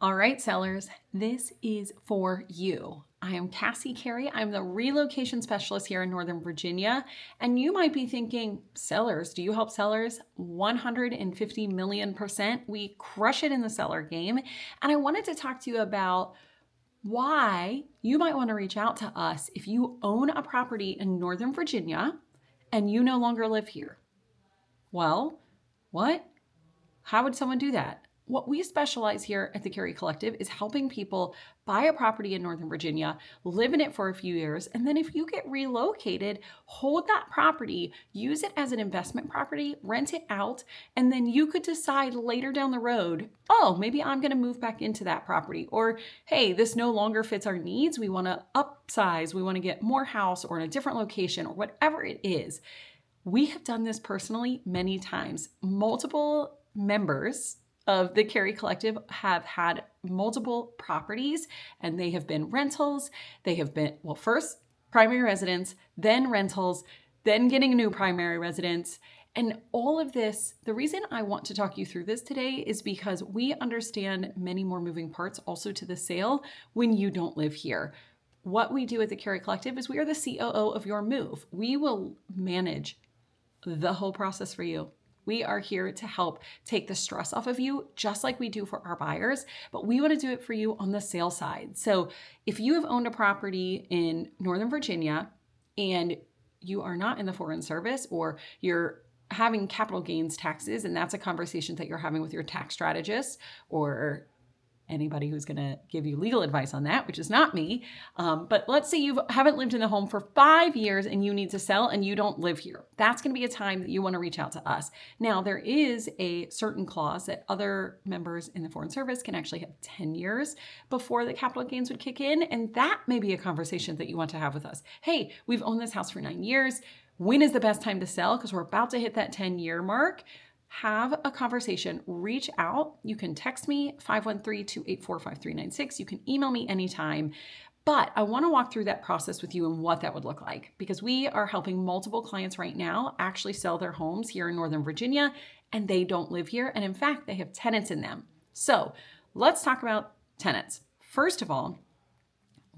All right, sellers, this is for you. I am Casi Carey. I'm the relocation specialist here in Northern Virginia. And you might be thinking, sellers, do you help sellers? 150 million%. We crush it in the seller game. And I wanted to talk to you about why you might want to reach out to us if you own a property in Northern Virginia and you no longer live here. Well, what? How would someone do that? What we specialize here at the Carey Collective is helping people buy a property in Northern Virginia, live in it for a few years, and then if you get relocated, hold that property, use it as an investment property, rent it out, and then you could decide later down the road, oh, maybe I'm going to move back into that property. Or, hey, this no longer fits our needs. We want to upsize. We want to get more house or in a different location or whatever it is. We have done this personally many times. Multiple members of the Carey Collective have had multiple properties and they have been rentals. They have been, well, first primary residence, then rentals, then getting a new primary residence. And all of this, the reason I want to talk you through this today is because we understand many more moving parts also to the sale when you don't live here. What we do at the Carey Collective is we are the COO of your move. We will manage the whole process for you. We are here to help take the stress off of you, just like we do for our buyers, but we want to do it for you on the sale side. So if you have owned a property in Northern Virginia and you are not in the foreign service, or you're having capital gains taxes, and that's a conversation that you're having with your tax strategist or anybody who's going to give you legal advice on that, which is not me. But let's say you haven't lived in the home for 5 years and you need to sell and you don't live here. That's going to be a time that you want to reach out to us. Now, there is a certain clause that other members in the Foreign Service can actually have 10 years before the capital gains would kick in. And that may be a conversation that you want to have with us. Hey, we've owned this house for 9 years. When is the best time to sell? Because we're about to hit that 10-year mark. Have a conversation, reach out. You can text me 513-284-5396. You can email me anytime. But I want to walk through that process with you and what that would look like, because we are helping multiple clients right now actually sell their homes here in Northern Virginia, and they don't live here. And in fact, they have tenants in them. So let's talk about tenants. First of all,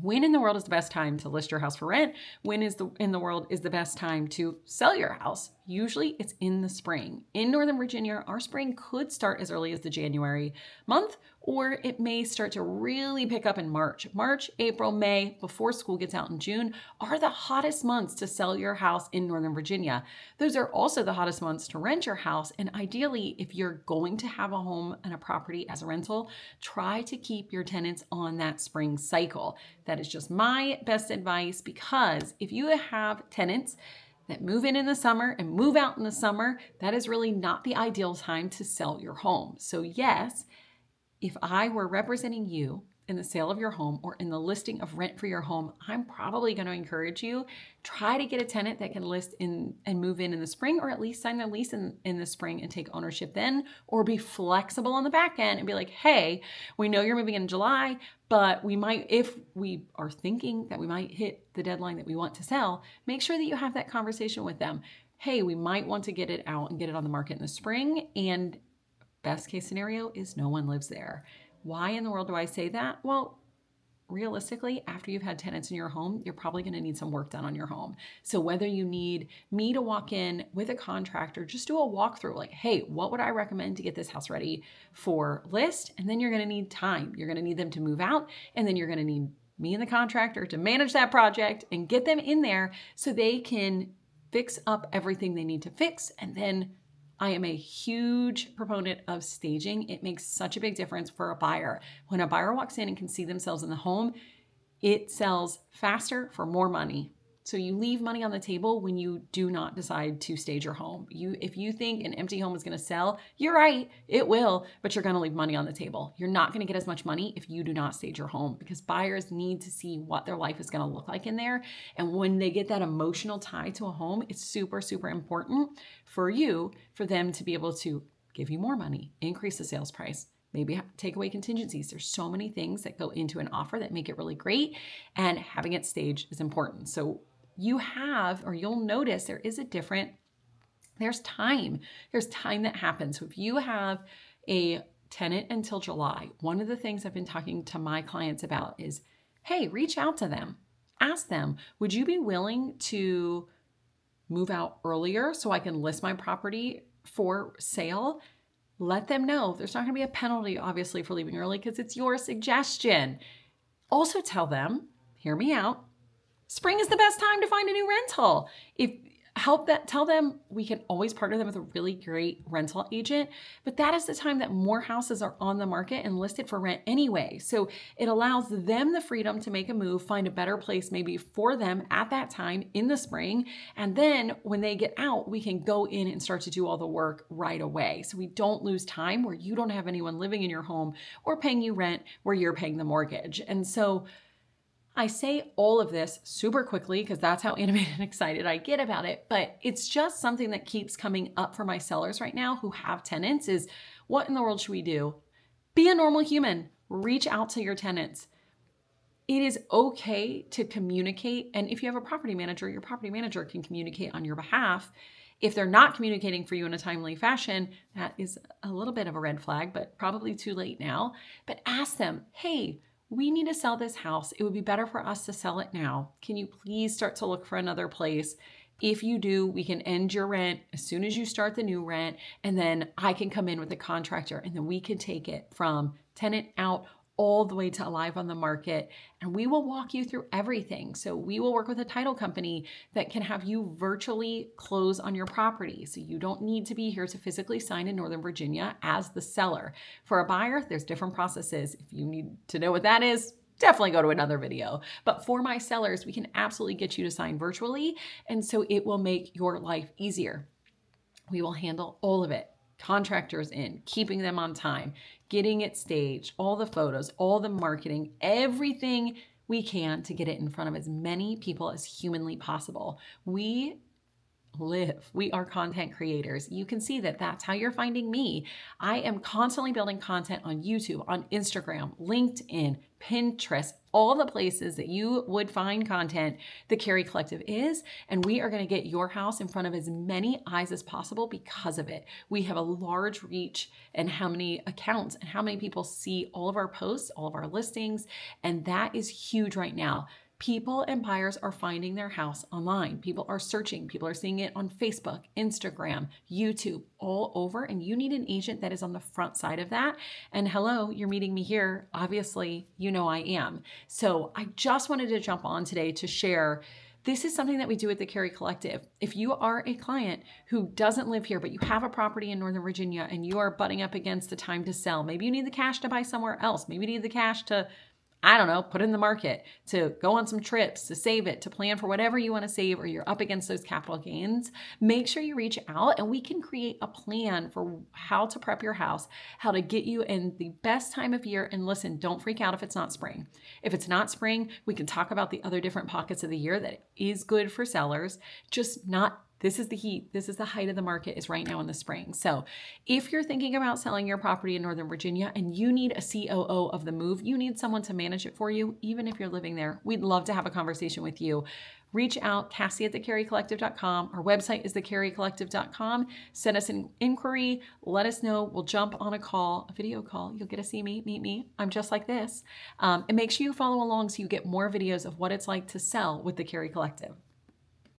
when in the world is the best time to list your house for rent? When in the world is the best time to sell your house? Usually it's in the spring. In Northern Virginia, our spring could start as early as the January month, or it may start to really pick up in March. March, April, May, before school gets out in June, are the hottest months to sell your house in Northern Virginia. Those are also the hottest months to rent your house. And ideally, if you're going to have a home and a property as a rental, try to keep your tenants on that spring cycle. That is just my best advice, because if you have tenants that move in the summer and move out in the summer, that is really not the ideal time to sell your home. So yes, if I were representing you in the sale of your home or in the listing of rent for your home, I'm probably going to encourage you, try to get a tenant that can list in and move in the spring, or at least sign the lease in the spring and take ownership then, or be flexible on the back end and be like, hey, we know you're moving in July, but we might, if we are thinking that we might hit the deadline that we want to sell, make sure that you have that conversation with them. Hey, we might want to get it out and get it on the market in the spring, and best case scenario is no one lives there. Why in the world do I say that? Well, realistically, after you've had tenants in your home, you're probably going to need some work done on your home. So whether you need me to walk in with a contractor, just do a walkthrough, like, hey, what would I recommend to get this house ready for list? And then you're going to need time. You're going to need them to move out, and then you're going to need me and the contractor to manage that project and get them in there so they can fix up everything they need to fix. And then I am a huge proponent of staging. It makes such a big difference for a buyer. When a buyer walks in and can see themselves in the home, it sells faster for more money. So you leave money on the table when you do not decide to stage your home. If you think an empty home is going to sell, you're right, it will, but you're going to leave money on the table. You're not going to get as much money if you do not stage your home, because buyers need to see what their life is going to look like in there. And when they get that emotional tie to a home, it's super, super important for them to be able to give you more money, increase the sales price, maybe take away contingencies. There's so many things that go into an offer that make it really great, and having it staged is important. So you'll notice there's time that happens. So if you have a tenant until July. One of the things I've been talking to my clients about is, hey, reach out to them. Ask them, would you be willing to move out earlier so I can list my property for sale? Let them know. There's not going to be a penalty, obviously, for leaving early because it's your suggestion. Also tell them, hear me out, spring is the best time to find a new rental. Tell them we can always partner them with a really great rental agent, but that is the time that more houses are on the market and listed for rent anyway. So it allows them the freedom to make a move, find a better place maybe for them at that time in the spring. And then when they get out, we can go in and start to do all the work right away. So we don't lose time where you don't have anyone living in your home or paying you rent where you're paying the mortgage. And so I say all of this super quickly because that's how animated and excited I get about it, but it's just something that keeps coming up for my sellers right now who have tenants is, what in the world should we do? Be a normal human. Reach out to your tenants. It is okay to communicate, and if you have a property manager, your property manager can communicate on your behalf. If they're not communicating for you in a timely fashion, that is a little bit of a red flag, but probably too late now. But ask them, hey, we need to sell this house. It would be better for us to sell it now. Can you please start to look for another place? If you do, we can end your rent as soon as you start the new rent, and then I can come in with a contractor, and then we can take it from tenant out all the way to live on the market, and we will walk you through everything. So we will work with a title company that can have you virtually close on your property. So you don't need to be here to physically sign in Northern Virginia as the seller. For a buyer, there's different processes. If you need to know what that is, definitely go to another video. But for my sellers, we can absolutely get you to sign virtually, and so it will make your life easier. We will handle all of it. Contractors in, keeping them on time, getting it staged, all the photos, all the marketing, everything we can to get it in front of as many people as humanly possible. We are content creators. You can see that that's how you're finding me. I am constantly building content on YouTube, on Instagram, LinkedIn, Pinterest, all the places that you would find content. The Carey Collective is, and we are going to get your house in front of as many eyes as possible because of it. We have a large reach and how many accounts and how many people see all of our posts, all of our listings, and that is huge right now. People and buyers are finding their house online. People are searching. People are seeing it on Facebook, Instagram, YouTube, all over. And you need an agent that is on the front side of that. And hello, you're meeting me here. Obviously, you know I am. So I just wanted to jump on today to share. This is something that we do at the Carey Collective. If you are a client who doesn't live here, but you have a property in Northern Virginia and you are butting up against the time to sell, maybe you need the cash to buy somewhere else. Maybe you need the cash to, I don't know, put it in the market, to go on some trips, to save it, to plan for whatever you want to save, or you're up against those capital gains, make sure you reach out and we can create a plan for how to prep your house, how to get you in the best time of year. And listen, don't freak out if it's not spring. If it's not spring, we can talk about the other different pockets of the year that is good for sellers, just not. This is the heat. This is the height of the market is right now in the spring. So if you're thinking about selling your property in Northern Virginia and you need a COO of the move, you need someone to manage it for you, even if you're living there, we'd love to have a conversation with you. Reach out, Casi at thecareycollective.com. Our website is thecareycollective.com. Send us an inquiry. Let us know. We'll jump on a call, a video call. You'll get to see me, meet me. I'm just like this. And make sure you follow along so you get more videos of what it's like to sell with the Carey Collective.